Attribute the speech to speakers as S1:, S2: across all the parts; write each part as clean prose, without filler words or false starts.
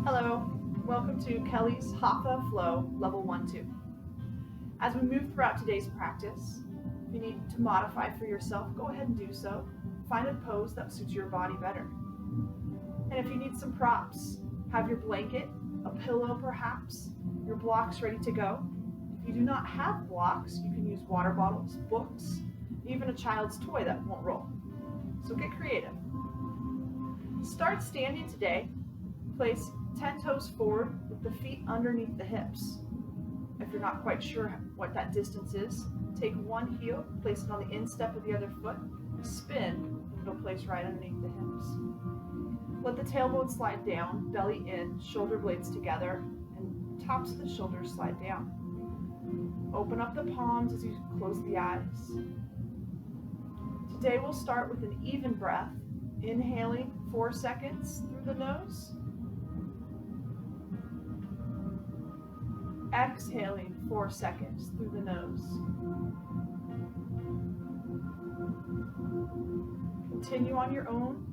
S1: Hello, welcome to Kelly's Hatha Flow Level 1-2. As we move throughout today's practice, if you need to modify for yourself, go ahead and do so. Find a pose that suits your body better. And if you need some props, have your blanket, a pillow perhaps, your blocks ready to go. If you do not have blocks, you can use water bottles, books, even a child's toy that won't roll. So get creative. Start standing today. Place 10 toes forward with the feet underneath the hips. If you're not quite sure what that distance is, take one heel, place it on the instep of the other foot, spin, and it'll place right underneath the hips. Let the tailbone slide down, belly in, shoulder blades together, and tops of the shoulders slide down. Open up the palms as you close the eyes. Today we'll start with an even breath, inhaling 4 seconds through the nose, exhaling 4 seconds through the nose. Continue on your own.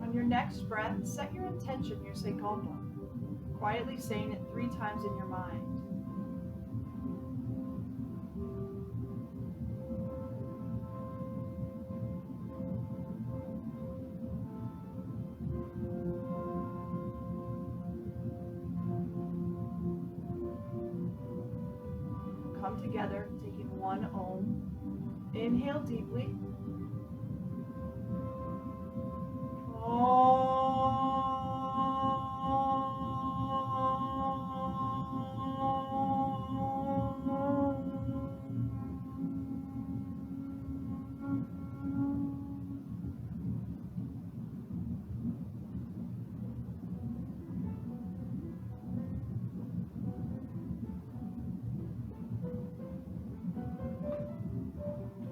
S1: On your next breath, set your intention, your sankalpa, quietly saying it 3 times in your mind. Come together, taking one Om. Inhale deeply.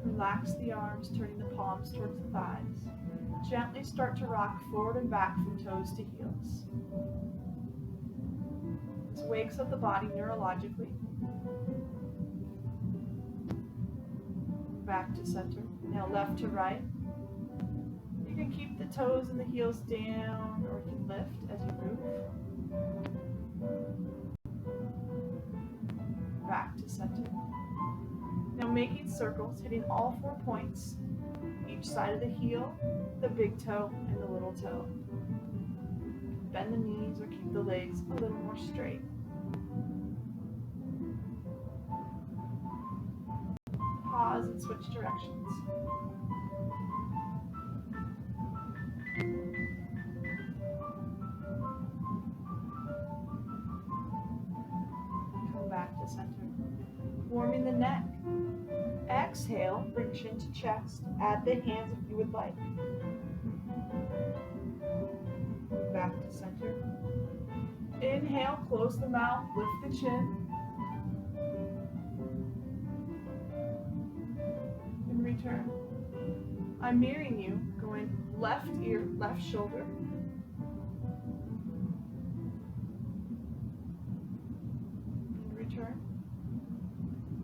S1: Relax the arms, turning the palms towards the thighs. Gently start to rock forward and back from toes to heels. This wakes up the body neurologically. Back to center. Now left to right. You can keep the toes and the heels down, or you can lift as you move. Back to center. Now making circles, hitting all 4 points, each side of the heel, the big toe, and the little toe. Bend the knees or keep the legs a little more straight. Pause and switch directions. Come back to center. Warming the neck. Exhale, bring chin to chest. Add the hands if you would like. Back to center. Inhale, close the mouth, lift the chin. And return. I'm mirroring you, going left ear, left shoulder. And return.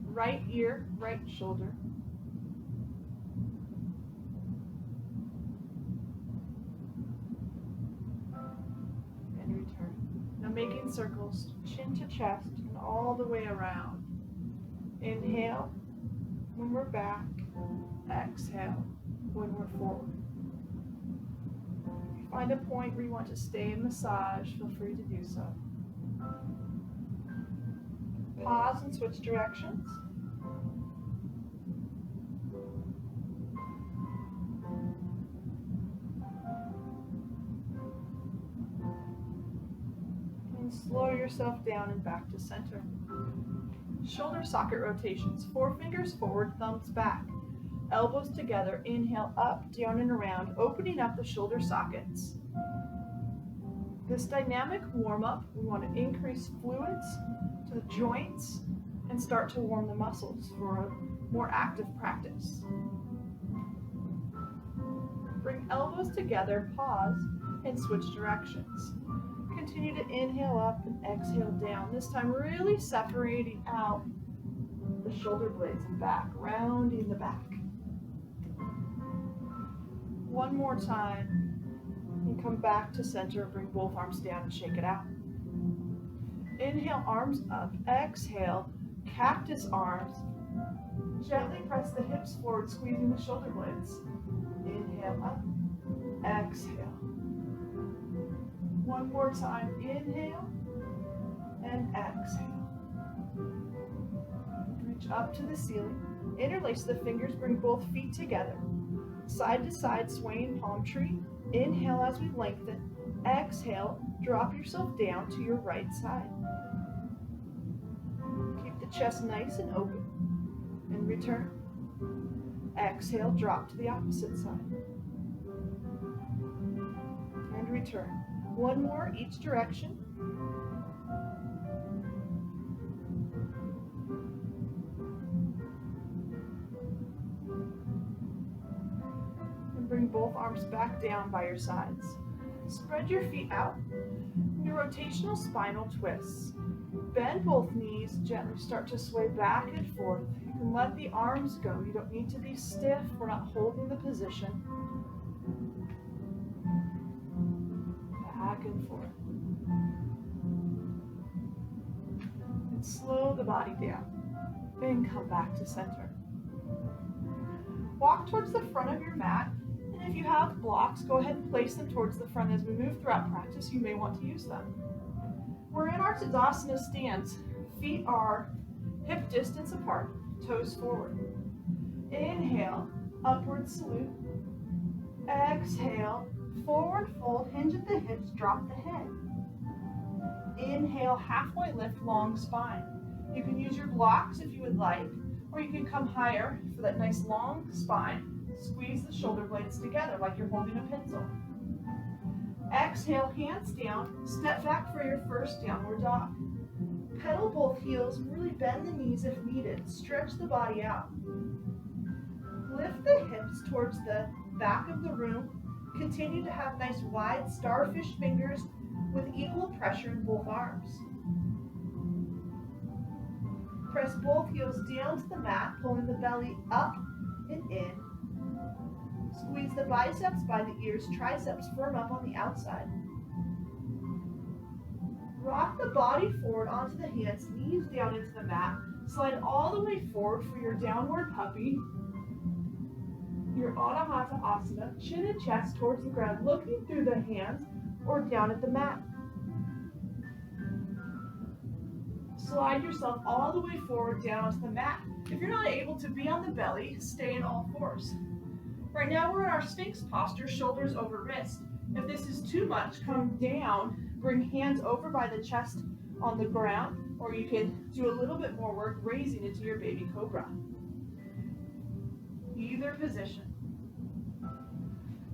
S1: Right ear, right shoulder. And return. Now making circles, chin to chest and all the way around. Inhale when we're back. Exhale when we're forward. If you find a point where you want to stay and massage, feel free to do so. Pause and switch directions. And slow yourself down and back to center. Shoulder socket rotations. 4 fingers forward, thumbs back. Elbows together. Inhale up, down, and around, opening up the shoulder sockets. This dynamic warm-up, we want to increase fluids to the joints and start to warm the muscles for a more active practice. Bring elbows together, pause, and switch directions. Continue to inhale up and exhale down. This time really separating out the shoulder blades and back, rounding the back. One more time, and come back to center. Bring both arms down and shake it out. Inhale, arms up. Exhale, cactus arms. Gently press the hips forward, squeezing the shoulder blades. Inhale up, exhale. One more time, inhale and exhale. Reach up to the ceiling. Interlace the fingers, bring both feet together. Side to side, swaying palm tree. Inhale as we lengthen. Exhale, drop yourself down to your right side. Keep the chest nice and open. And return. Exhale, drop to the opposite side. And return. One more each direction. And bring both arms back down by your sides. Spread your feet out. Your rotational spinal twists. Bend both knees, gently start to sway back and forth. You can let the arms go. You don't need to be stiff. We're not holding the position. Back and forth. And slow the body down. Then come back to center. Walk towards the front of your mat. And if you have blocks, go ahead and place them towards the front. As we move throughout practice, you may want to use them. We're in our Tadasana stance. Feet are hip distance apart, toes forward. Inhale, upward salute. Exhale, forward fold, hinge at the hips, drop the head. Inhale, halfway lift, long spine. You can use your blocks if you would like, or you can come higher for that nice long spine. Squeeze the shoulder blades together like you're holding a pencil. Exhale, hands down, step back for your first downward dog. Pedal both heels, really bend the knees if needed. Stretch the body out. Lift the hips towards the back of the room. Continue to have nice wide starfish fingers with equal pressure in both arms. Press both heels down to the mat, pulling the belly up and in. Squeeze the biceps by the ears, triceps firm up on the outside. Rock the body forward onto the hands, knees down into the mat. Slide all the way forward for your downward puppy. Your Anahata Asana, chin and chest towards the ground, looking through the hands or down at the mat. Slide yourself all the way forward down onto the mat. If you're not able to be on the belly, stay in all fours. Right now we're in our Sphinx posture, shoulders over wrist. If this is too much, come down, bring hands over by the chest on the ground, or you can do a little bit more work raising into your baby cobra. Either position.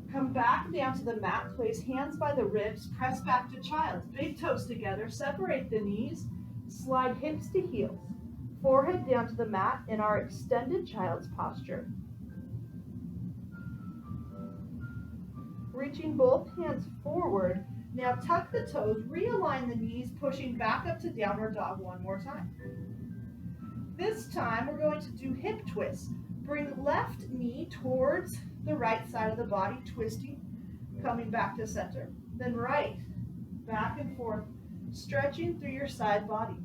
S1: Come back down to the mat, place hands by the ribs, press back to child's. Big toes together, separate the knees, slide hips to heels. Forehead down to the mat in our extended child's posture. Reaching both hands forward. Now tuck the toes, realign the knees, pushing back up to downward dog one more time. This time we're going to do hip twists. Bring left knee towards the right side of the body, twisting, coming back to center. Then right, back and forth, stretching through your side body.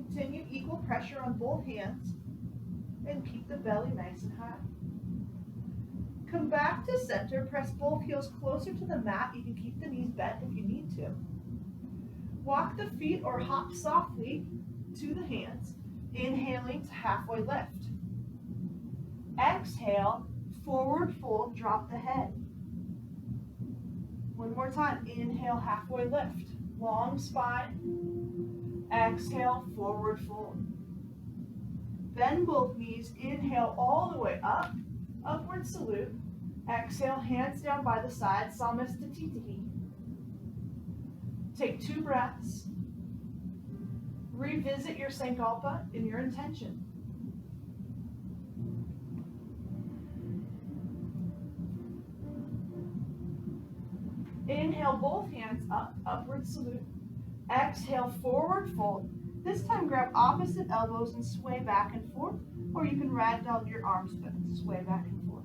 S1: Continue equal pressure on both hands and keep the belly nice and high. Come back to center, press both heels closer to the mat. You can keep the knees bent if you need to. Walk the feet or hop softly to the hands, inhaling to halfway lift. Exhale, forward fold, drop the head. One more time, inhale, halfway lift, long spine. Exhale, forward fold. Bend both knees, inhale all the way up, upward salute. Exhale, hands down by the side, Samasthiti. Take 2 breaths. Revisit your Sankalpa in your intention. Inhale, both hands up, upward salute. Exhale, forward fold. This time grab opposite elbows and sway back and forth, or you can ragdoll your arms but sway back and forth.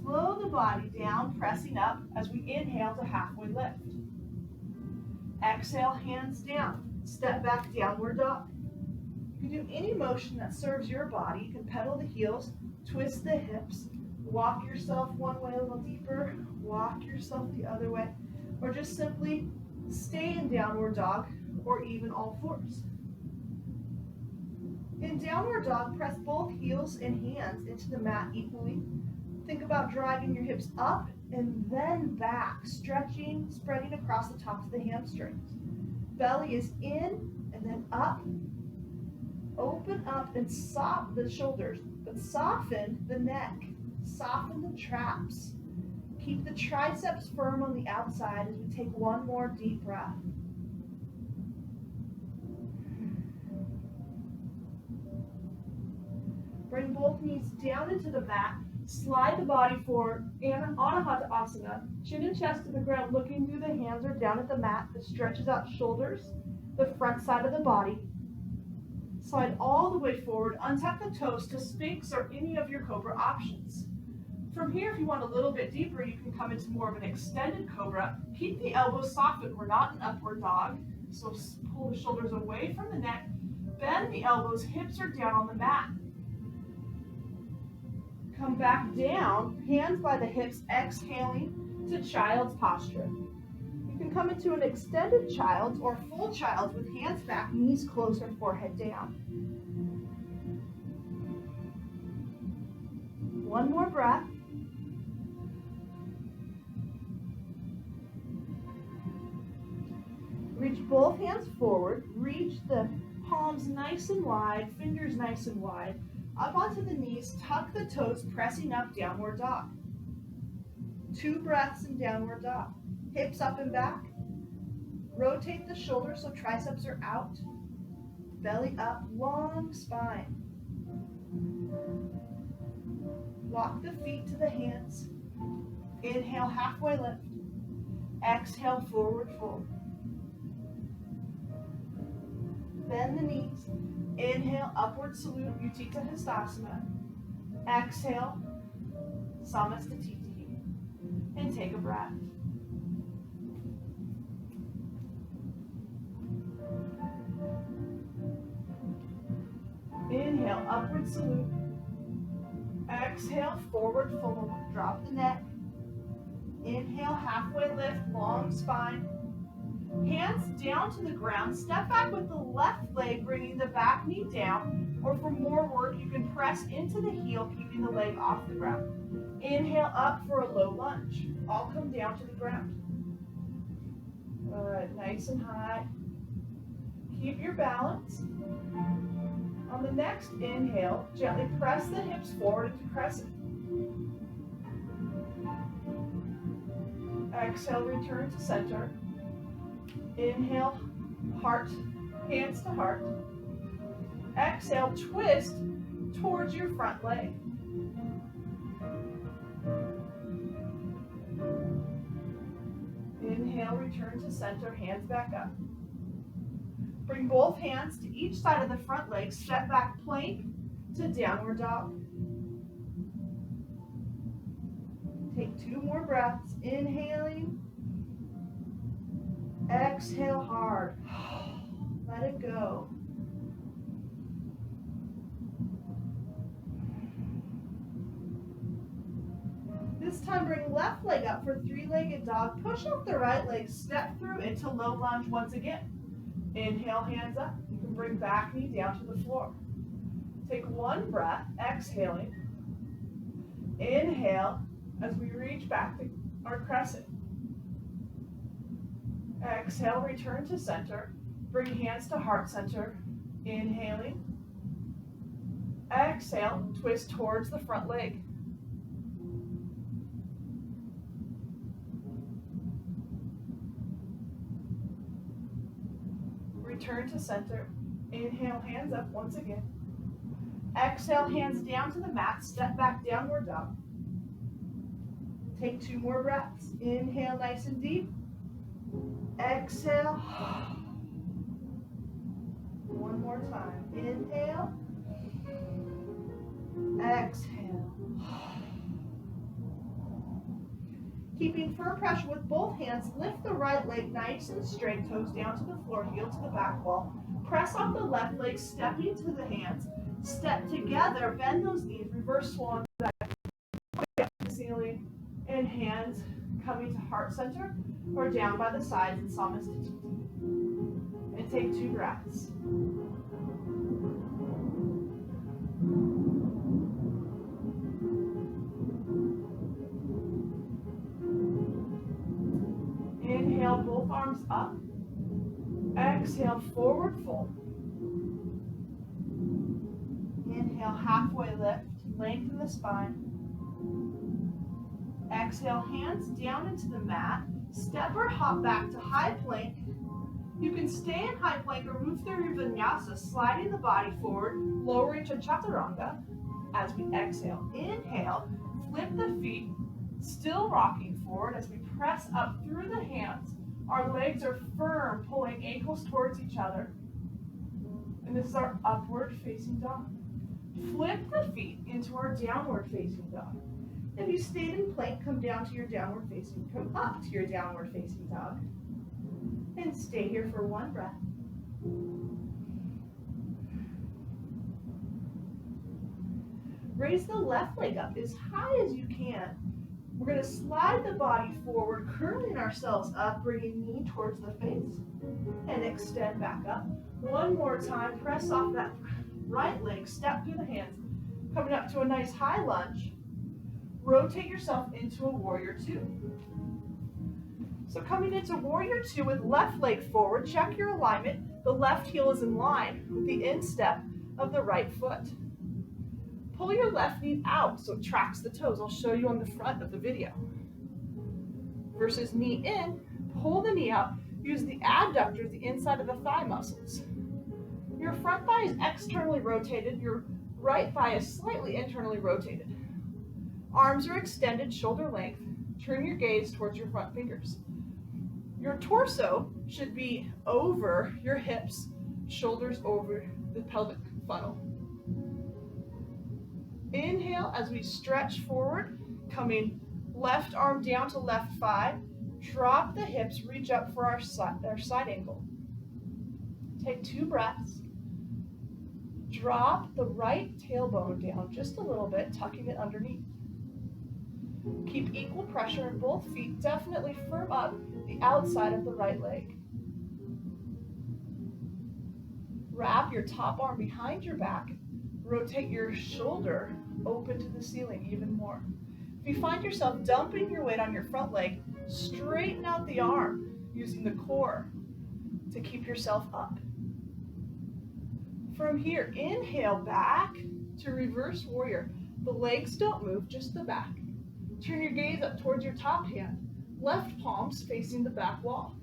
S1: Slow the body down, pressing up as we inhale to halfway lift. Exhale, hands down. Step back, downward dog. You can do any motion that serves your body. You can pedal the heels, twist the hips, walk yourself one way a little deeper, walk yourself the other way, or just simply stay in downward dog or even all fours. In downward dog, press both heels and hands into the mat equally. Think about driving your hips up and then back, stretching, spreading across the tops of the hamstrings. Belly is in and then up. Open up and soften the shoulders, but soften the neck, soften the traps. Keep the triceps firm on the outside as we take one more deep breath. Bring both knees down into the mat. Slide the body forward and Anahata Asana. Chin and chest to the ground, looking through the hands or down at the mat. That stretches out shoulders, the front side of the body. Slide all the way forward. Untuck the toes to Sphinx or any of your Cobra options. From here, if you want a little bit deeper, you can come into more of an extended Cobra. Keep the elbows softened. We're not an upward dog. So pull the shoulders away from the neck. Bend the elbows, hips are down on the mat. Come back down, hands by the hips, exhaling to child's posture. You can come into an extended child's or full child's with hands back, knees closer, forehead down. One more breath. Reach both hands forward, reach the palms nice and wide, fingers nice and wide. Up onto the knees, tuck the toes, pressing up, downward dog. 2 breaths in downward dog. Hips up and back. Rotate the shoulders so triceps are out. Belly up, long spine. Walk the feet to the hands. Inhale, halfway lift. Exhale, forward fold. Bend the knees. Inhale, upward salute, Utthita Hastasana. Exhale, Samasthiti. And take a breath. Inhale, upward salute. Exhale, forward fold. Drop the neck. Inhale, halfway lift, long spine. Hands down to the ground. Step back with the left leg, bringing the back knee down. Or for more work, you can press into the heel, keeping the leg off the ground. Inhale up for a low lunge. All come down to the ground. Good, nice and high. Keep your balance. On the next inhale, gently press the hips forward into crescent. Exhale, return to center. Inhale, heart, hands to heart. Exhale, twist towards your front leg. Inhale, return to center, hands back up. Bring both hands to each side of the front leg, step back plank to downward dog. Take 2 more breaths, inhaling. Exhale hard. Let it go. This time bring left leg up for 3-legged dog. Push up the right leg, step through into low lunge once again. Inhale, hands up. You can bring back knee down to the floor. Take 1 breath, exhaling. Inhale as we reach back to our crescent. Exhale, return to center. Bring hands to heart center. Inhaling. Exhale, twist towards the front leg. Return to center. Inhale, hands up once again. Exhale, hands down to the mat. Step back, downward dog. Take 2 more breaths. Inhale, nice and deep. Exhale. One more time. Inhale. Exhale. Keeping firm pressure with both hands, lift the right leg nice and straight, toes down to the floor, heel to the back wall. Press off the left leg, stepping to the hands. Step together, bend those knees, reverse swan back to the ceiling, and hands coming to heart center or down by the sides in Samasthiti. And take 2 breaths. Inhale, both arms up. Exhale, forward fold. Inhale, halfway lift, lengthen the spine. Exhale, hands down into the mat. Step or hop back to high plank. You can stay in high plank or move through your vinyasa, sliding the body forward, lowering to chaturanga. As we exhale, inhale, flip the feet, still rocking forward as we press up through the hands. Our legs are firm, pulling ankles towards each other. And this is our upward facing dog. Flip the feet into our downward facing dog. If you stayed in plank, come down to your downward facing, come up to your downward facing dog. And stay here for 1 breath. Raise the left leg up as high as you can. We're going to slide the body forward, curling ourselves up, bringing knee towards the face, and extend back up. 1 more time, press off that right leg, step through the hands, coming up to a nice high lunge. Rotate yourself into a warrior 2. So coming into warrior 2 with left leg forward, check your alignment. The left heel is in line with the instep of the right foot. Pull your left knee out so it tracks the toes. I'll show you on the front of the video. Versus knee in, pull the knee out. Use the adductors, the inside of the thigh muscles. Your front thigh is externally rotated. Your right thigh is slightly internally rotated. Arms are extended, shoulder length. Turn your gaze towards your front fingers. Your torso should be over your hips, shoulders over the pelvic funnel. Inhale as we stretch forward, coming left arm down to left thigh. Drop the hips, reach up for our side angle. Take 2 breaths. Drop the right tailbone down just a little bit, tucking it underneath. Keep equal pressure in both feet. Definitely firm up the outside of the right leg. Wrap your top arm behind your back. Rotate your shoulder open to the ceiling even more. If you find yourself dumping your weight on your front leg, straighten out the arm using the core to keep yourself up. From here, inhale back to reverse warrior. The legs don't move, just the back. Turn your gaze up towards your top hand. Left palms facing the back wall.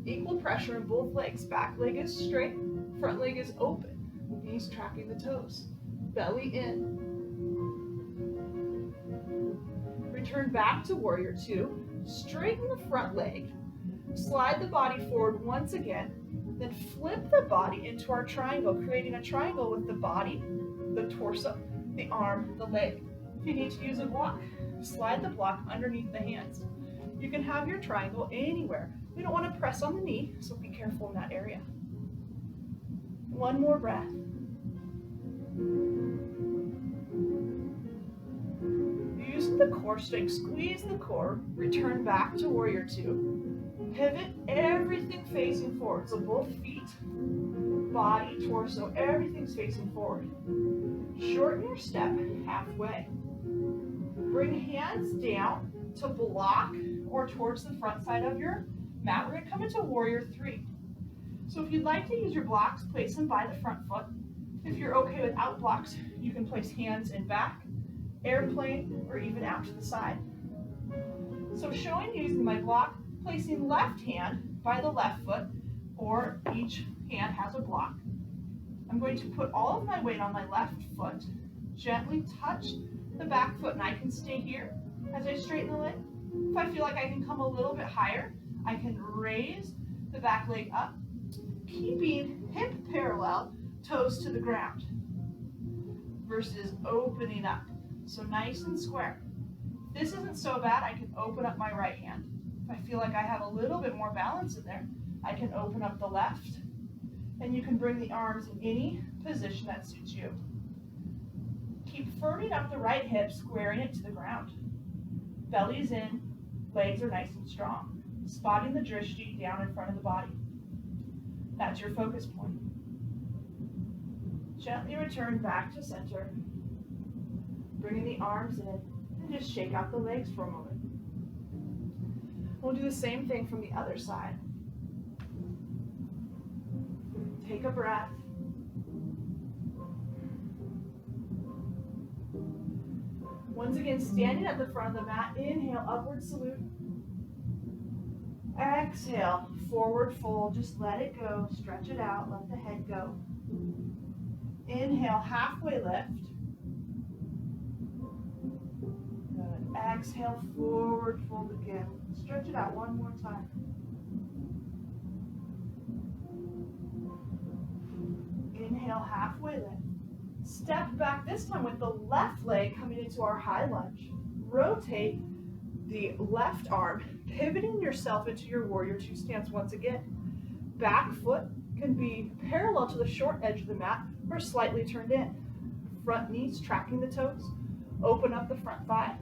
S1: Equal pressure in both legs. Back leg is straight, front leg is open. Knees tracking the toes. Belly in. Return back to warrior 2. Straighten the front leg. Slide the body forward once again. Then flip the body into our triangle, creating a triangle with the body, the torso, the arm, the leg. If you need to use a block, slide the block underneath the hands. You can have your triangle anywhere. We don't want to press on the knee, so be careful in that area. 1 more breath. Use the core strength, squeeze the core, return back to warrior 2. Pivot, everything facing forward. So both feet, body, torso, everything's facing forward. Shorten your step halfway. Bring hands down to block or towards the front side of your mat. We're going to come into warrior 3. So if you'd like to use your blocks, place them by the front foot. If you're okay without blocks, you can place hands in back, airplane, or even out to the side. So showing using my block, placing left hand by the left foot, or each hand has a block. I'm going to put all of my weight on my left foot, gently touch the back foot, and I can stay here as I straighten the leg. If I feel like I can come a little bit higher, I can raise the back leg up, keeping hip parallel, toes to the ground, versus opening up. So nice and square. If this isn't so bad, I can open up my right hand. If I feel like I have a little bit more balance in there, I can open up the left, and you can bring the arms in any position that suits you. Keep firming up the right hip, squaring it to the ground. Belly's in, legs are nice and strong. Spotting the drishti down in front of the body. That's your focus point. Gently return back to center. Bringing the arms in, and just shake out the legs for a moment. We'll do the same thing from the other side. Take a breath. Once again, standing at the front of the mat, inhale, upward salute. Exhale, forward fold, just let it go, stretch it out, let the head go. Inhale, halfway lift. Good. Exhale, forward fold again. Stretch it out one more time. Inhale, halfway lift. Step back this time with the left leg coming into our high lunge. Rotate the left arm, pivoting yourself into your warrior two stance once again. Back foot can be parallel to the short edge of the mat or slightly turned in. Front knees tracking the toes. Open up the front thigh.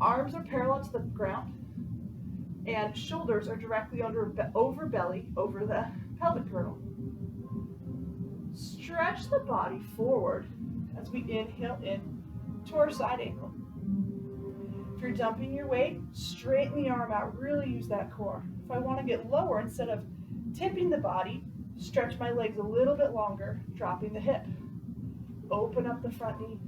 S1: Arms are parallel to the ground. And shoulders are directly over belly, over the pelvic girdle. Stretch the body forward as we inhale in to our side angle. If you're dumping your weight, straighten the arm out, really use that core. If I want to get lower, instead of tipping the body, stretch my legs a little bit longer, dropping the hip. Open up the front knee.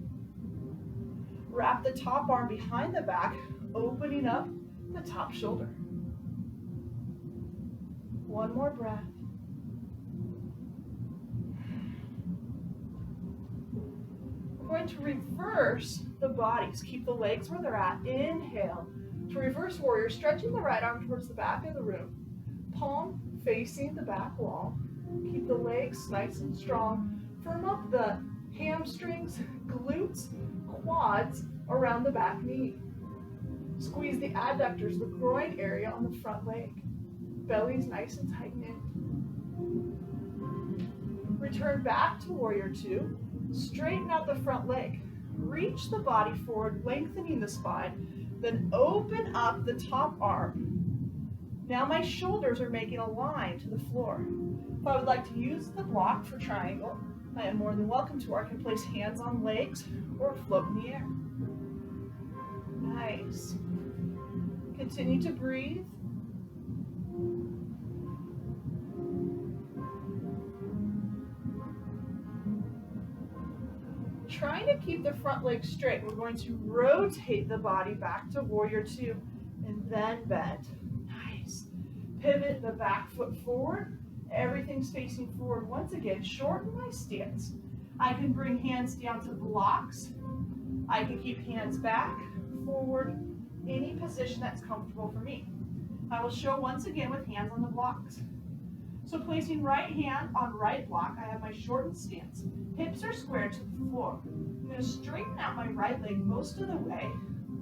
S1: Wrap the top arm behind the back, opening up the top shoulder. One more breath. We're going to reverse the bodies. Keep the legs where they're at. Inhale to reverse warrior, stretching the right arm towards the back of the room. Palm facing the back wall. Keep the legs nice and strong. Firm up the hamstrings, glutes, quads around the back knee. Squeeze the adductors, the groin area on the front leg. Belly's nice and tighten in. Return back to warrior two. Straighten out the front leg. Reach the body forward, lengthening the spine. Then open up the top arm. Now my shoulders are making a line to the floor. If I would like to use the block for triangle, I am more than welcome to, or I can place hands on legs or float in the air. Nice. Continue to breathe. Trying to keep the front leg straight, we're going to rotate the body back to warrior two and then bend. Nice. Pivot the back foot forward. Everything's facing forward. Once again, shorten my stance. I can bring hands down to blocks. I can keep hands back, forward, any position that's comfortable for me. I will show once again with hands on the blocks. So placing right hand on right block, I have my shortened stance. Hips are squared to the floor. I'm going to straighten out my right leg most of the way.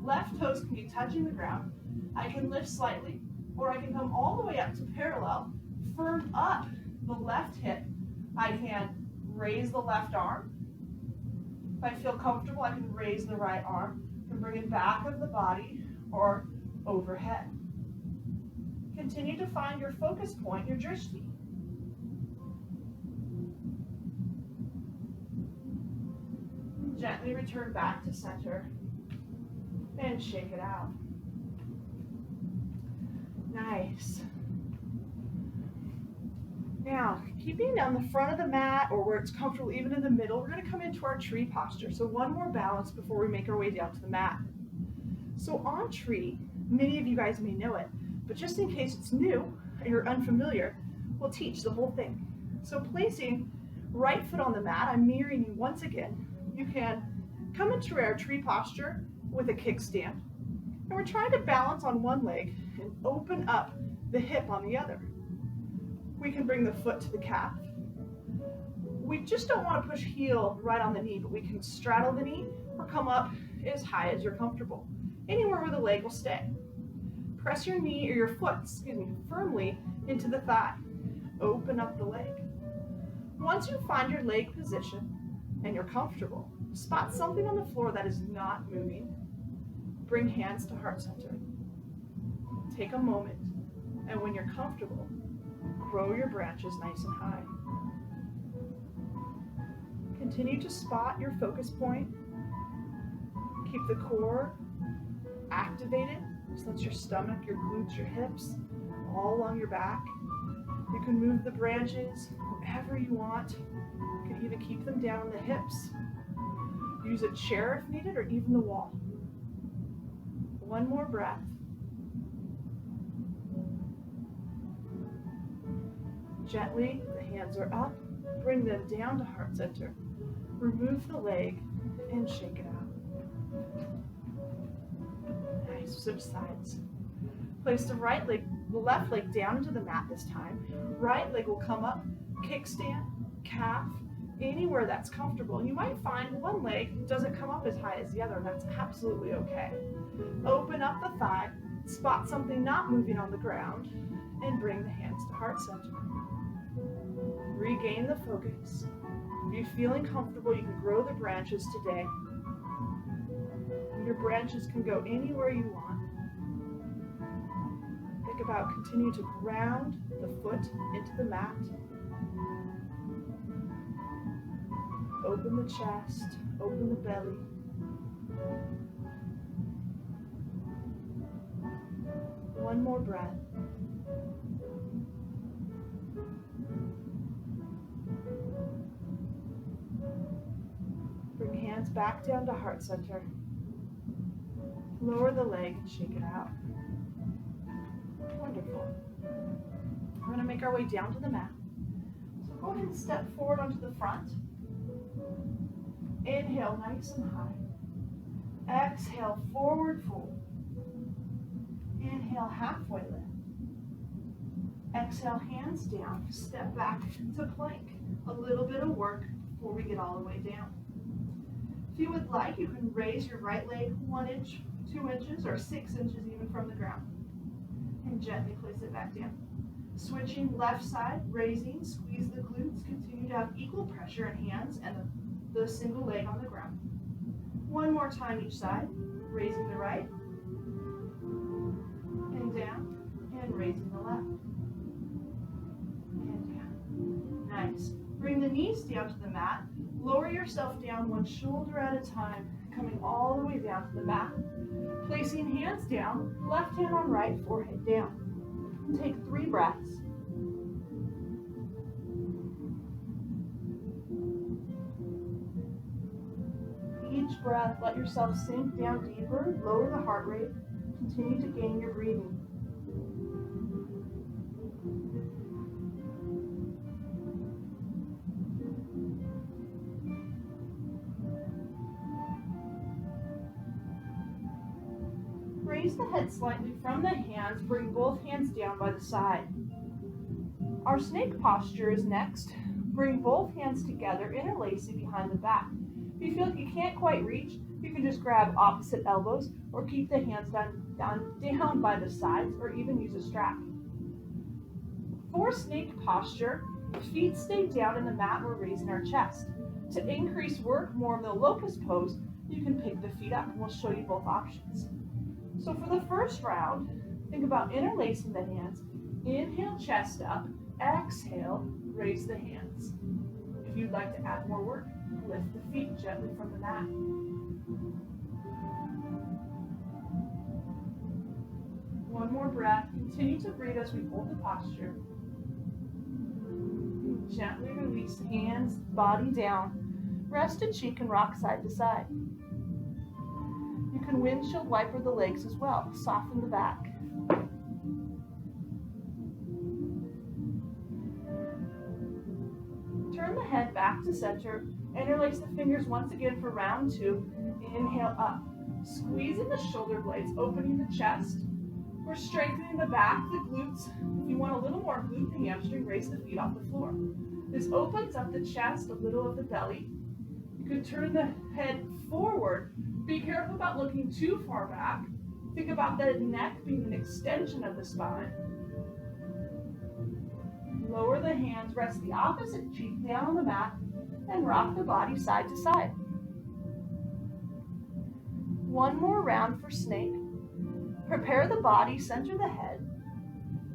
S1: Left toes can be touching the ground. I can lift slightly, or I can come all the way up to parallel, firm up the left hip. I can raise the left arm. If I feel comfortable, I can raise the right arm and bring it back of the body or overhead. Continue to find your focus point, your drishti. Gently return back to center and shake it out. Nice. Now, keeping down the front of the mat or where it's comfortable, even in the middle, we're going to come into our tree posture. So one more balance before we make our way down to the mat. So on tree, many of you guys may know it, but just in case it's new and you're unfamiliar, we'll teach the whole thing. So placing right foot on the mat, I'm mirroring you once again. You can come into our tree posture with a kickstand. And we're trying to balance on one leg and open up the hip on the other. We can bring the foot to the calf. We just don't want to push heel right on the knee, but we can straddle the knee or come up as high as you're comfortable. Anywhere where the leg will stay. Press your knee or your foot, firmly into the thigh. Open up the leg. Once you find your leg position and you're comfortable, spot something on the floor that is not moving. Bring hands to heart center. Take a moment, and when you're comfortable, grow your branches nice and high. Continue to spot your focus point. Keep the core activated. So that's your stomach, your glutes, your hips, all along your back. You can move the branches wherever you want. You can even keep them down on the hips. Use a chair if needed, or even the wall. One more breath. Gently, the hands are up. Bring them down to heart center. Remove the leg and shake it out. Nice. Switch sides. Place the left leg down into the mat this time. Right leg will come up, kickstand, calf, anywhere that's comfortable. You might find one leg doesn't come up as high as the other, and that's absolutely okay. Open up the thigh, spot something not moving on the ground, and bring the hands to heart center. Regain the focus. If you're feeling comfortable, you can grow the branches today. Your branches can go anywhere you want. Think about continuing to ground the foot into the mat. Open the chest, open the belly. One more breath. Bring hands back down to heart center. Lower the leg and shake it out. Wonderful. We're going to make our way down to the mat. So go ahead and step forward onto the front. Inhale nice and high. Exhale, forward fold. Inhale, halfway lift. Exhale, hands down. Step back to plank. A little bit of work before we get all the way down. If you would like, you can raise your right leg 1 inch, 2 inches, or 6 inches even from the ground. And gently place it back down. Switching left side, raising, squeeze the glutes. Continue to have equal pressure in hands and the single leg on the ground. One more time each side. Raising the right, and down, and raising the left, and down. Nice. Bring the knees down to the mat. Lower yourself down 1 shoulder at a time, coming all the way down to the mat. Placing hands down, left hand on right, forehead down. And take 3 breaths. Each breath, let yourself sink down deeper, lower the heart rate, continue to gain your breathing. Raise the head slightly from the hands, bring both hands down by the side. Our snake posture is next. Bring both hands together, interlacing behind the back. If you feel like you can't quite reach, you can just grab opposite elbows or keep the hands down by the sides, or even use a strap. For snake posture, feet stay down in the mat, we're raising our chest. To increase work more in the locust pose, you can pick the feet up, and we'll show you both options. So for the first round, think about interlacing the hands. Inhale, chest up. Exhale, raise the hands. If you'd like to add more work, lift the feet gently from the mat. One more breath. Continue to breathe as we hold the posture. Gently release hands, body down. Rest a cheek and rock side to side. You can windshield wiper the legs as well. Soften the back. head back to center. Interlace the fingers once again for round 2. Inhale up. Squeezing the shoulder blades, opening the chest. We're strengthening the back, the glutes. If you want a little more glute and hamstring, raise the feet off the floor. This opens up the chest, a little of the belly. You can turn the head forward. Be careful about looking too far back. Think about the neck being an extension of the spine. Lower the hands, rest the opposite cheek down on the mat, and rock the body side to side. One more round for snake. Prepare the body, center the head.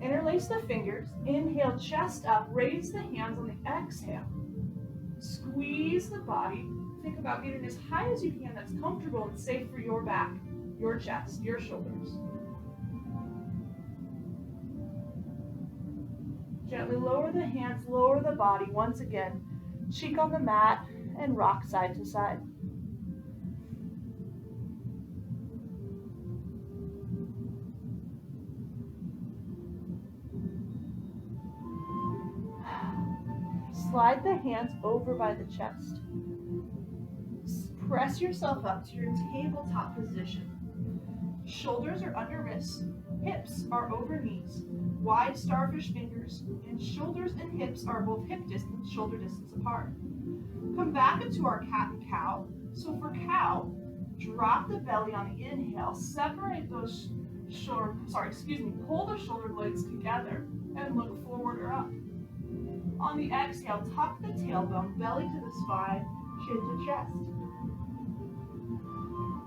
S1: Interlace the fingers. Inhale, chest up. Raise the hands on the exhale. Squeeze the body. Think about getting as high as you can that's comfortable and safe for your back, your chest, your shoulders. Gently lower the hands, lower the body once again. Cheek on the mat and rock side to side. Slide the hands over by the chest. Press yourself up to your tabletop position. Shoulders are under wrists, hips are over knees. Wide starfish fingers, and shoulders and hips are both hip distance, shoulder distance apart. Come back into our cat and cow. So for cow, drop the belly on the inhale, separate those pull the shoulder blades together and look forward or up. On the exhale, tuck the tailbone, belly to the spine, chin to chest.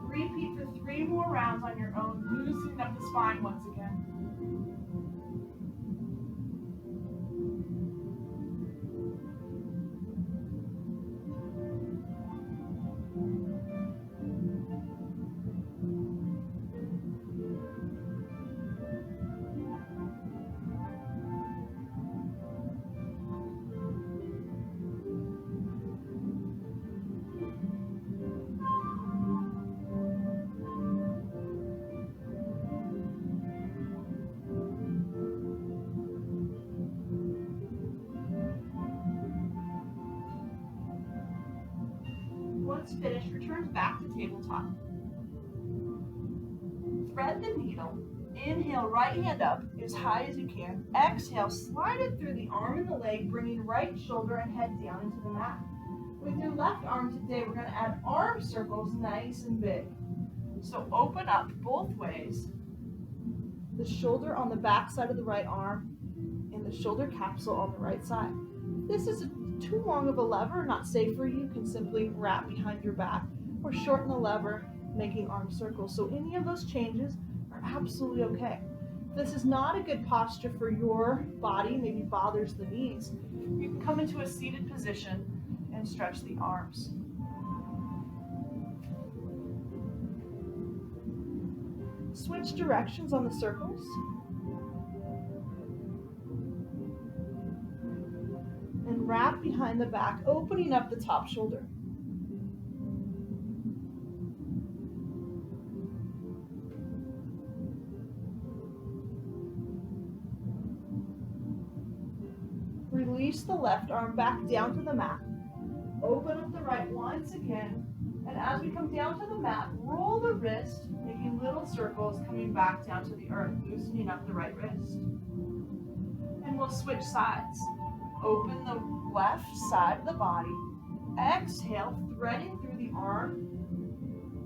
S1: Repeat for 3 more rounds on your own, loosening up the spine once again. Once finished, return back to tabletop. Thread the needle. Inhale, right hand up as high as you can. Exhale, slide it through the arm and the leg, bringing right shoulder and head down into the mat. With your left arm today, we're going to add arm circles nice and big. So open up both ways. The shoulder on the back side of the right arm and the shoulder capsule on the right side. This is too long of a lever, not safe for you. You can simply wrap behind your back or shorten the lever, making arm circles. So any of those changes are absolutely okay. If this is not a good posture for your body, maybe bothers the knees, you can come into a seated position and stretch the arms. Switch directions on the circles. And wrap behind the back, opening up the top shoulder. Release the left arm back down to the mat. Open up the right once again. And as we come down to the mat, roll the wrist, making little circles coming back down to the earth, loosening up the right wrist. And we'll switch sides. Open the left side of the body. Exhale, threading through the arm,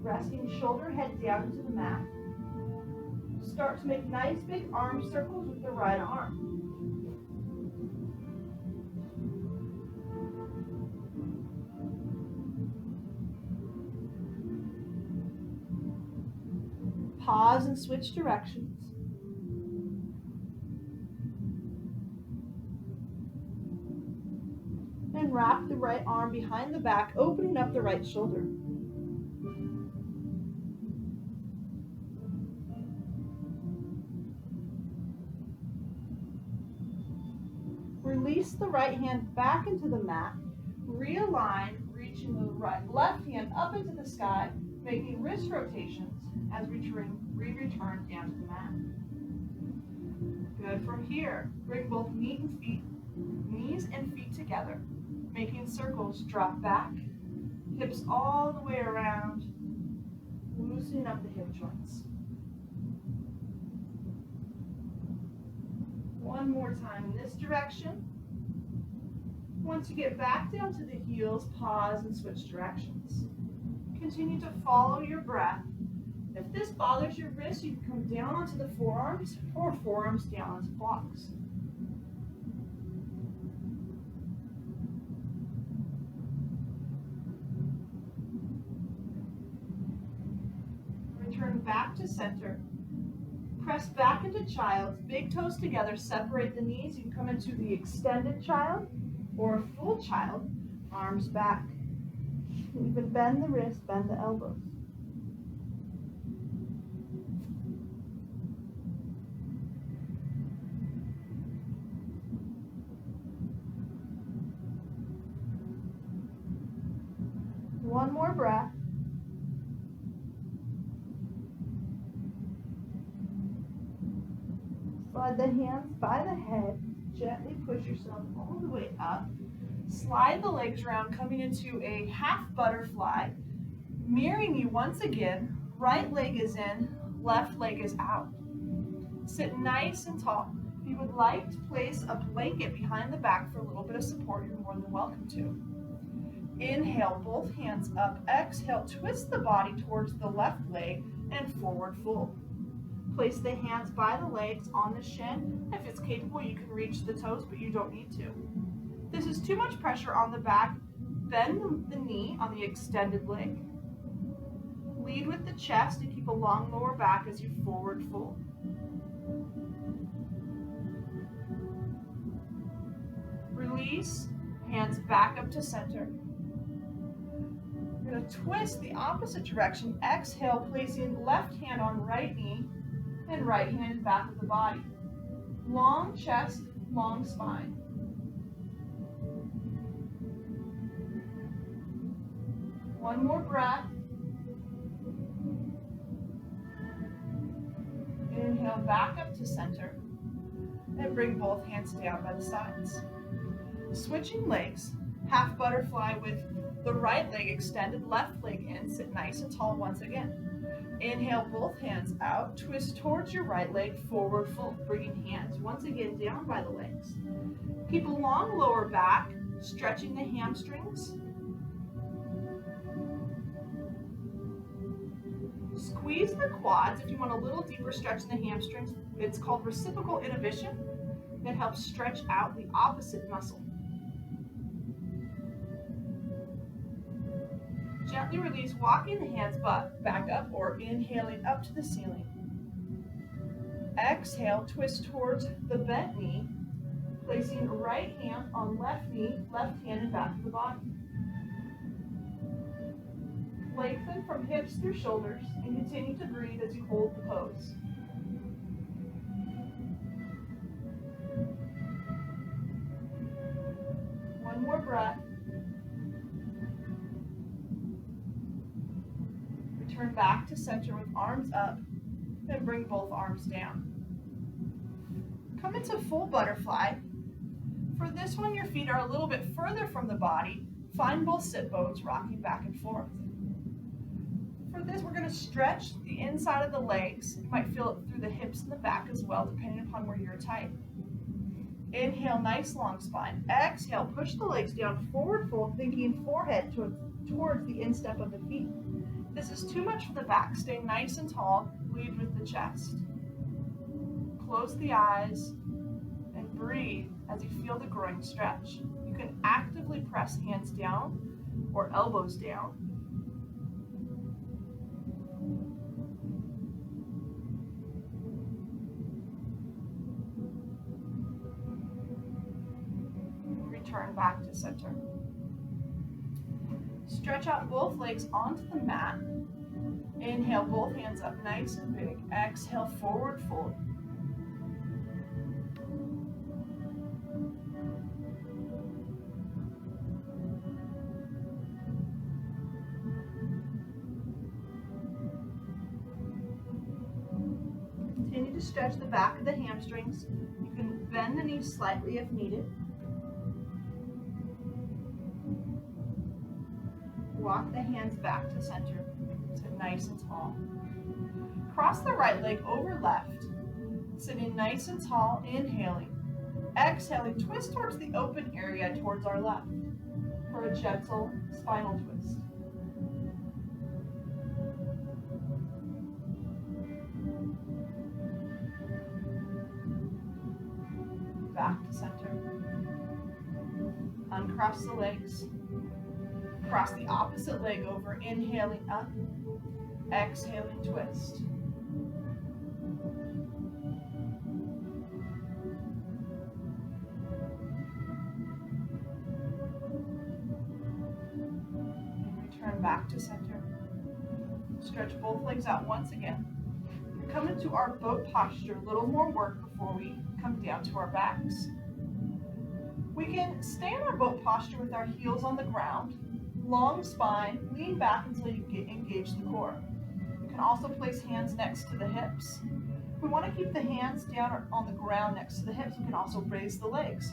S1: resting shoulder, head down into the mat. Start to make nice big arm circles with the right arm. Pause and switch directions. And wrap the right arm behind the back, opening up the right shoulder. Release the right hand back into the mat. Realign, reaching the left hand up into the sky, making wrist rotations as we return down to the mat. Good. From here, bring both knee and feet Knees and feet together, making circles. Drop back, hips all the way around, loosening up the hip joints. One more time in this direction. Once you get back down to the heels, pause and switch directions. Continue to follow your breath. If this bothers your wrist, you can come down onto the forearms or forearms down onto blocks. Return back to center. Press back into child's, big toes together, separate the knees. You can come into the extended child or a full child, arms back. Even bend the wrist, bend the elbows. One more breath. Slide the hands by the head. Gently push yourself all the way up. Slide the legs around, coming into a half butterfly. Mirroring you once again. Right leg is in, left leg is out. Sit nice and tall. If you would like to place a blanket behind the back for a little bit of support, you're more than welcome to. Inhale, both hands up. Exhale, twist the body towards the left leg and forward fold. Place the hands by the legs on the shin. If it's capable, you can reach the toes, but you don't need to. This is too much pressure on the back. Bend the knee on the extended leg. Lead with the chest and keep a long lower back as you forward fold. Release, hands back up to center. You're going to twist the opposite direction. Exhale, placing left hand on right knee and right hand in back of the body. Long chest, long spine. One more breath. Inhale, back up to center. And bring both hands down by the sides. Switching legs, half butterfly with the right leg extended, left leg in. Sit nice and tall once again. Inhale, both hands out. Twist towards your right leg, forward fold. Bringing hands once again down by the legs. Keep a long lower back, stretching the hamstrings. Squeeze the quads if you want a little deeper stretch in the hamstrings. It's called reciprocal inhibition. It helps stretch out the opposite muscle. Gently release, walking the hands back up or inhaling up to the ceiling. Exhale, twist towards the bent knee, placing right hand on left knee, left hand in back of the body. Lengthen from hips through shoulders and continue to breathe as you hold the pose. One more breath. Return back to center with arms up and bring both arms down. Come into full butterfly. For this one, your feet are a little bit further from the body. Find both sit bones, rocking back and forth. For this, we're going to stretch the inside of the legs. You might feel it through the hips and the back as well, depending upon where you're tight. Inhale, nice long spine. Exhale, push the legs down, forward fold, thinking forehead towards the instep of the feet. This is too much for the back. Stay nice and tall. Lead with the chest. Close the eyes and breathe as you feel the groin stretch. You can actively press hands down or elbows down. Return back to center. Stretch out both legs onto the mat. Inhale, both hands up nice and big. Exhale, forward fold. Continue to stretch the back of the hamstrings. You can bend the knees slightly if needed. Walk the hands back to center. Sit nice and tall. Cross the right leg over left. Sitting nice and tall, inhaling. Exhaling, twist towards the open area towards our left for a gentle spinal twist. Back to center. Uncross the legs. Cross the opposite leg over, inhaling up, exhaling, twist. Return back to center. Stretch both legs out once again. Come into our boat posture, a little more work before we come down to our backs. We can stay in our boat posture with our heels on the ground, long spine, lean back until you engage the core. You can also place hands next to the hips. If we want to keep the hands down on the ground next to the hips, we can also raise the legs.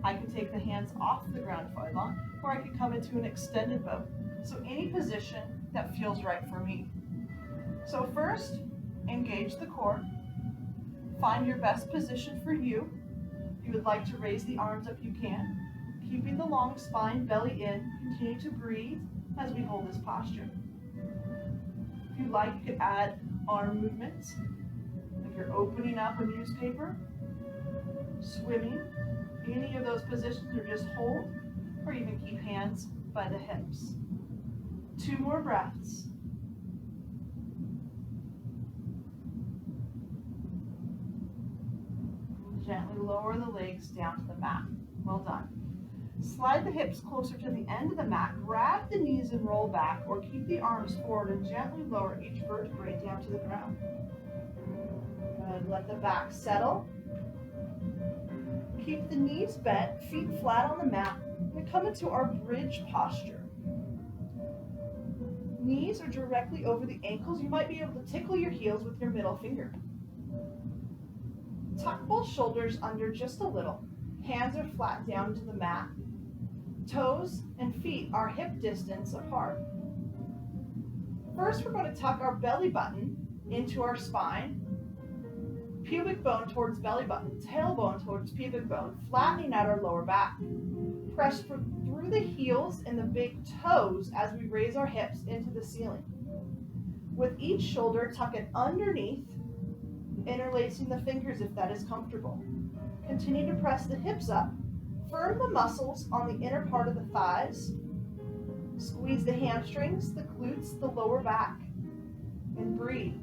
S1: I can take the hands off the ground if I want, or I can come into an extended boat. So any position that feels right for me. So first, engage the core. Find your best position for you. If you would like to raise the arms up, you can. Keeping the long spine, belly in, continue to breathe as we hold this posture. If you'd like, you could add arm movements. If you're opening up a newspaper, swimming, any of those positions, or just hold, or even keep hands by the hips. 2 more breaths. Gently lower the legs down to the mat. Well done. Slide the hips closer to the end of the mat, grab the knees and roll back, or keep the arms forward and gently lower each vertebrae down to the ground. Good. Let the back settle. Keep the knees bent, feet flat on the mat, and come into our bridge posture. Knees are directly over the ankles. You might be able to tickle your heels with your middle finger. Tuck both shoulders under just a little. Hands are flat down to the mat. Toes and feet are hip distance apart. First, we're going to tuck our belly button into our spine. Pubic bone towards belly button, tailbone towards pubic bone, flattening out our lower back. Press through the heels and the big toes as we raise our hips into the ceiling. With each shoulder, tuck it underneath, interlacing the fingers if that is comfortable. Continue to press the hips up. Firm the muscles on the inner part of the thighs. Squeeze the hamstrings, the glutes, the lower back, and breathe.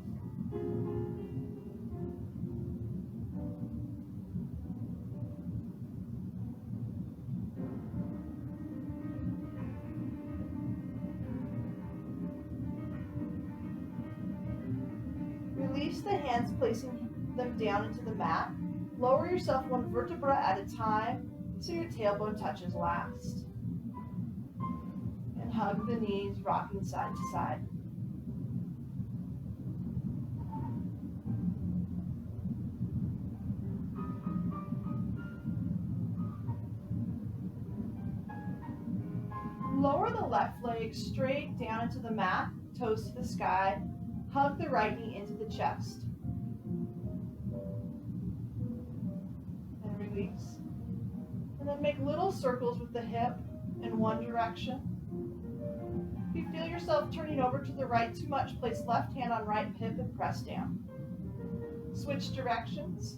S1: Release the hands, placing them down into the mat. Lower yourself 1 vertebra at a time so your tailbone touches last. And hug the knees, rocking side to side. Lower the left leg straight down into the mat, toes to the sky. Hug the right knee into the chest. And release. And then make little circles with the hip in one direction. If you feel yourself turning over to the right too much, place left hand on right hip and press down. Switch directions.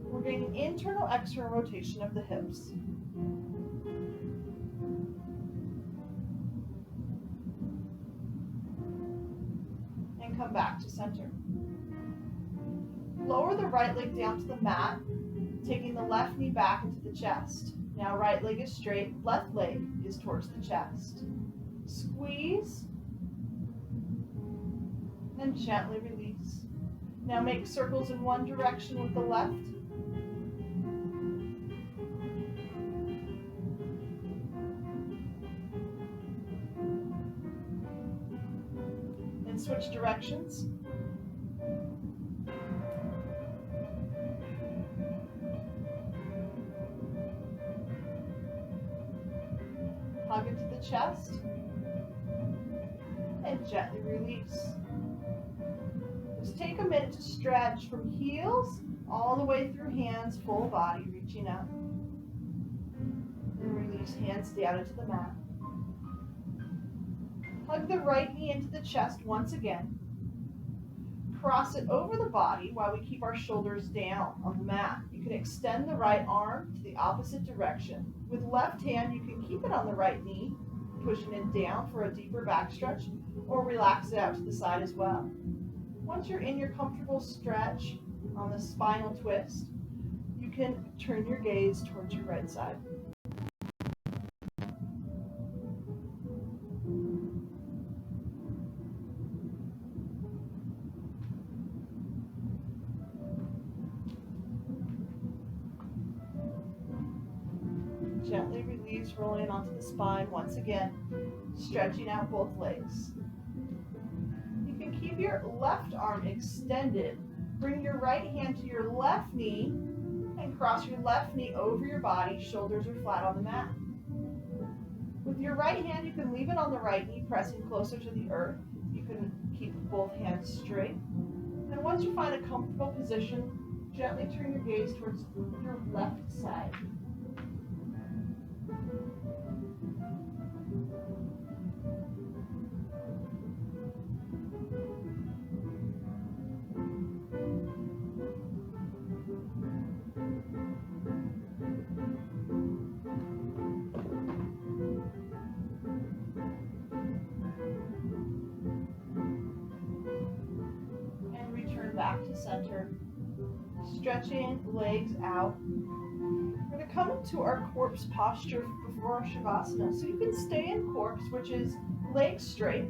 S1: We're getting internal external rotation of the hips. And come back to center. Lower the right leg down to the mat, taking the left knee back into the chest. Now right leg is straight, left leg is towards the chest. Squeeze, and gently release. Now make circles in one direction with the left. And switch directions. Hug into the chest. and gently release. Just take a minute to stretch from heels all the way through hands, full body, reaching up. And release, hands down into the mat. Hug the right knee into the chest once again. Cross it over the body while we keep our shoulders down on the mat. You can extend the right arm to the opposite direction. With left hand, you can keep it on the right knee, pushing it down for a deeper back stretch, or relax it out to the side as well. Once you're in your comfortable stretch on the spinal twist, you can turn your gaze towards your right side. Gently release, rolling onto the spine once again, stretching out both legs. You can keep your left arm extended. Bring your right hand to your left knee and cross your left knee over your body. Shoulders are flat on the mat. With your right hand, you can leave it on the right knee, pressing closer to the earth. You can keep both hands straight. And once you find a comfortable position, gently turn your gaze towards your left side. Back to center, stretching legs out. We're going to come into our corpse posture before our Shavasana. So you can stay in corpse, which is legs straight,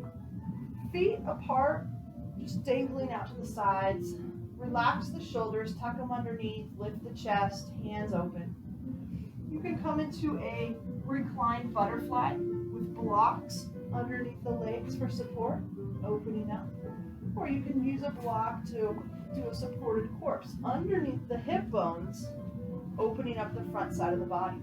S1: feet apart, just dangling out to the sides. Relax the shoulders, tuck them underneath, lift the chest, hands open. You can come into a reclined butterfly with blocks underneath the legs for support, opening up. Or you can use a block to do a supported corpse underneath the hip bones, opening up the front side of the body.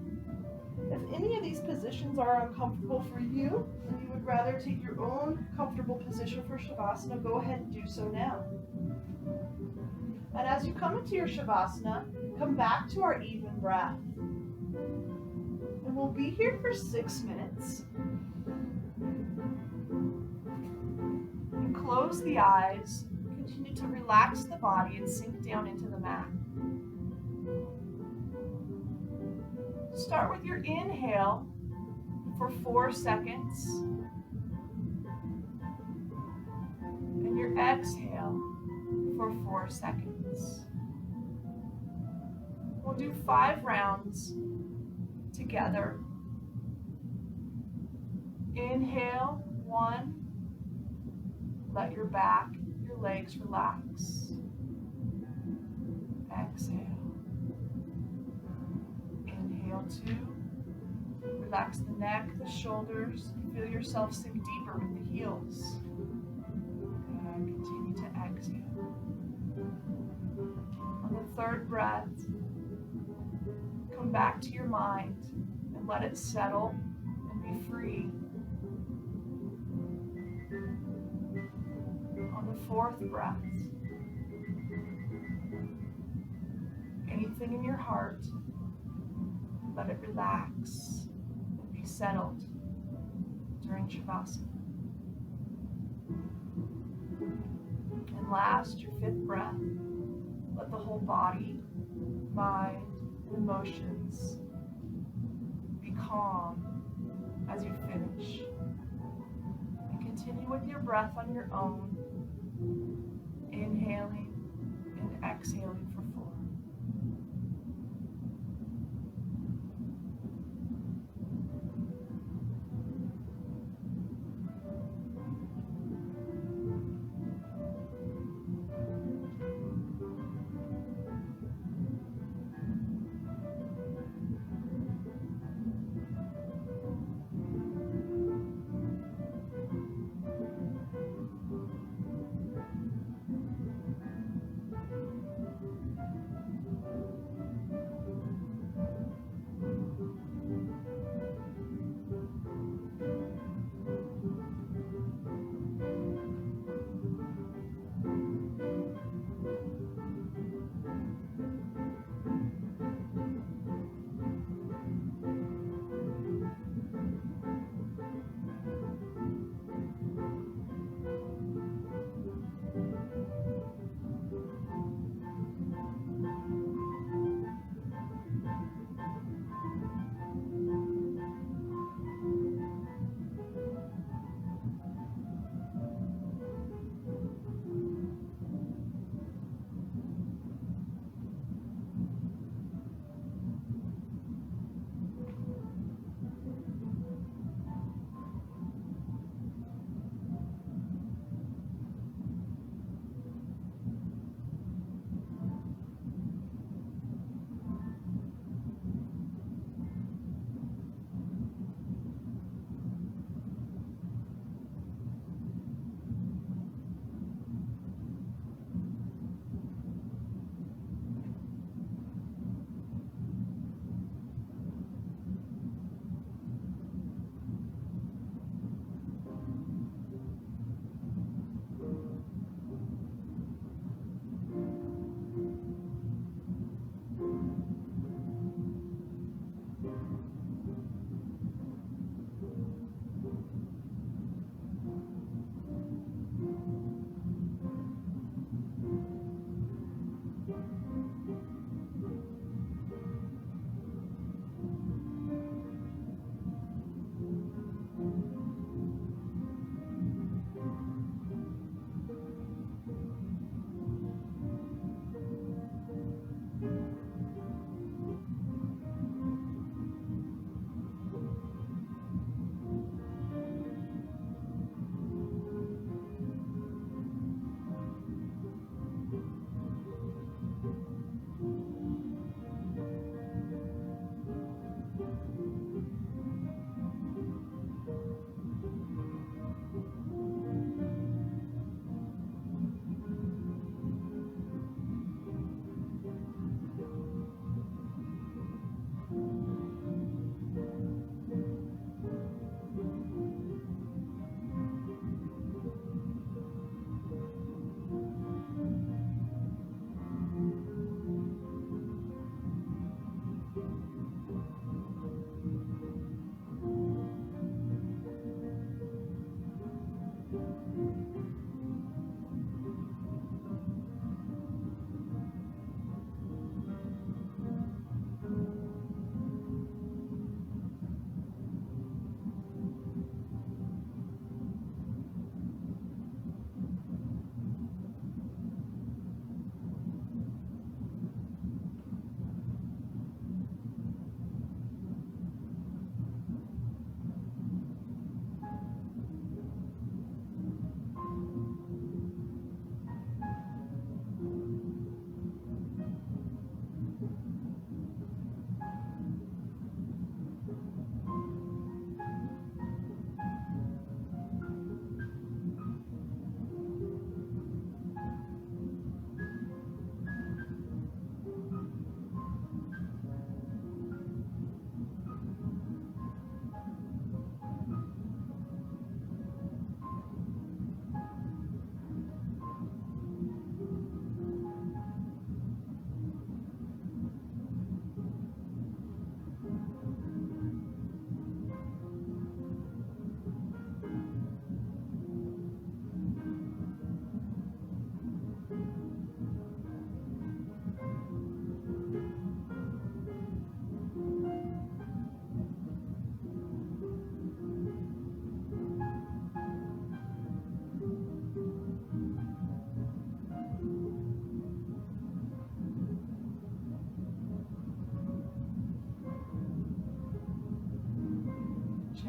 S1: If any of these positions are uncomfortable for you, and you would rather take your own comfortable position for Shavasana, go ahead and do so now. And as you come into your Shavasana, come back to our even breath. And we'll be here for 6 minutes. Close the eyes, continue to relax the body and sink down into the mat. Start with your inhale for 4 seconds and your exhale for 4 seconds. We'll do 5 rounds together. Inhale, 1. Let your back, your legs relax. Exhale. Inhale, 2. Relax the neck, the shoulders. Feel yourself sink deeper with the heels. And continue to exhale. On the 3rd breath, come back to your mind and let it settle and be free. On the 4th breath, anything in your heart, let it relax and be settled during Shavasana. And last, your 5th breath, let the whole body, mind, and emotions be calm as you finish. And continue with your breath on your own, inhaling and exhaling for 4.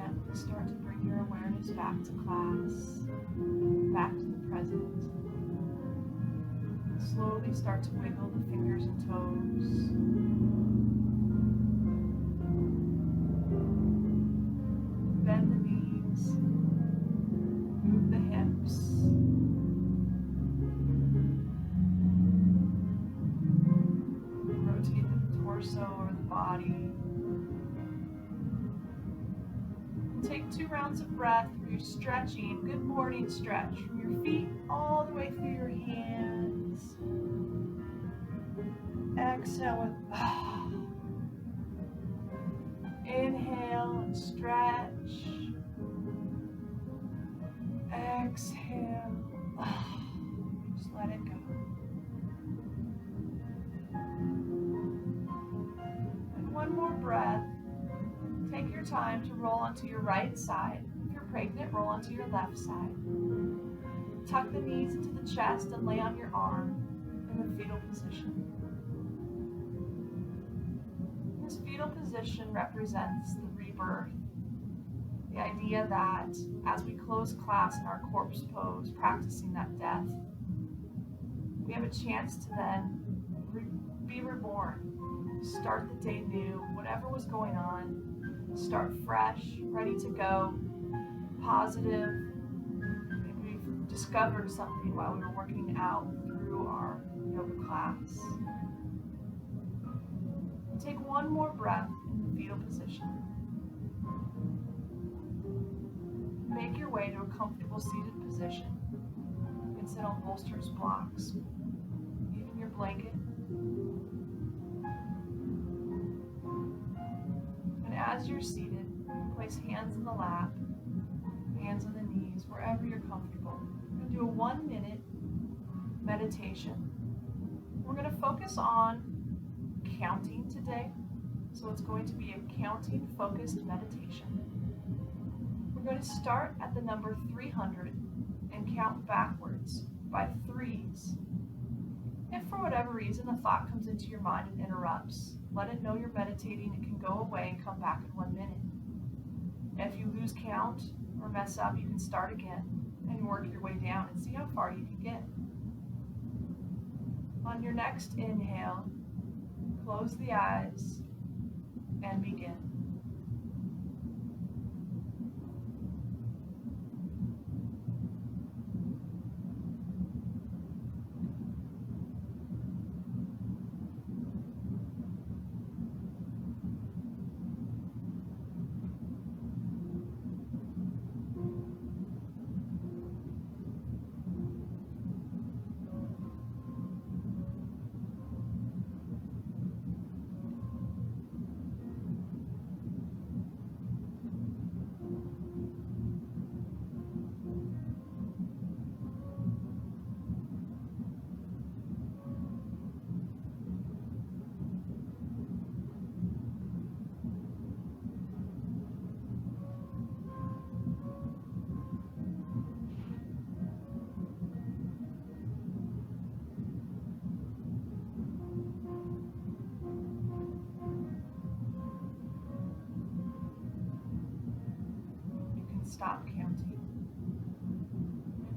S1: gently start to bring your awareness back to class, back to the present. Slowly start to wiggle the fingers and toes. Bend the knees. Move the hips. Rotate the torso or the body. Take 2 rounds of breath where you're stretching. Good morning stretch from your feet all the way through your hands. Exhale with inhale and stretch. Exhale. Just let it go. And one more breath. Take your time to roll onto your right side. If you're pregnant, roll onto your left side. Tuck the knees into the chest and lay on your arm in the fetal position. This fetal position represents the rebirth. The idea that as we close class in our corpse pose, practicing that death, we have a chance to then be reborn. Start the day new, whatever was going on. Start fresh, ready to go, positive. Maybe we've discovered something while we were working out through our yoga class. Take one more breath in the fetal position. Make your way to a comfortable seated position. You can sit on bolsters, blocks, even your blanket. And as you're seated, place hands in the lap, hands on the knees, wherever you're comfortable. We're going to do a 1-minute meditation. We're going to focus on counting today. So it's going to be a counting focused meditation. We're going to start at the number 300 and count backwards by 3s. If for whatever reason a thought comes into your mind and interrupts, let it know you're meditating. It can go away and come back in 1 minute. If you lose count or mess up, you can start again and work your way down and see how far you can get. On your next inhale, close the eyes and begin. Stop counting.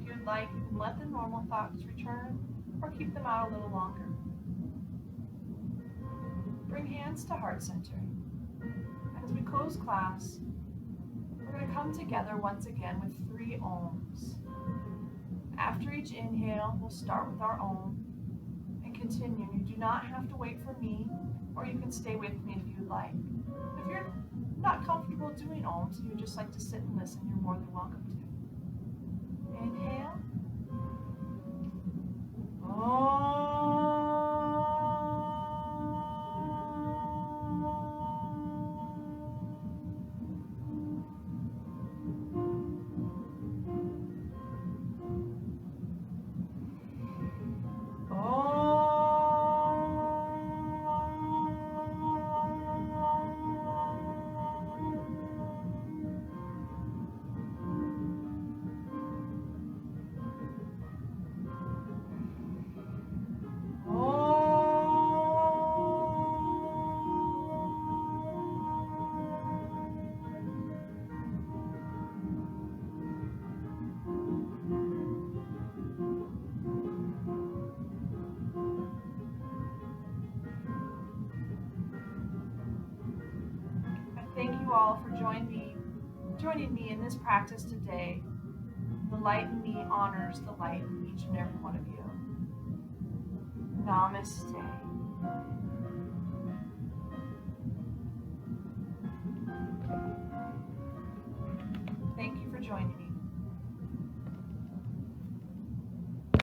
S1: If you'd like, you can let the normal thoughts return or keep them out a little longer. Bring hands to heart center. As we close class, we're going to come together once again with 3 ohms. After each inhale, we'll start with our ohm and continue. You do not have to wait for me, or you can stay with me if you'd like. If you're not comfortable doing ohms and you just like to sit and listen, you're more than welcome to. Inhale. you all for joining me in this practice today. The light in me honors the light in each and every one of you. Namaste.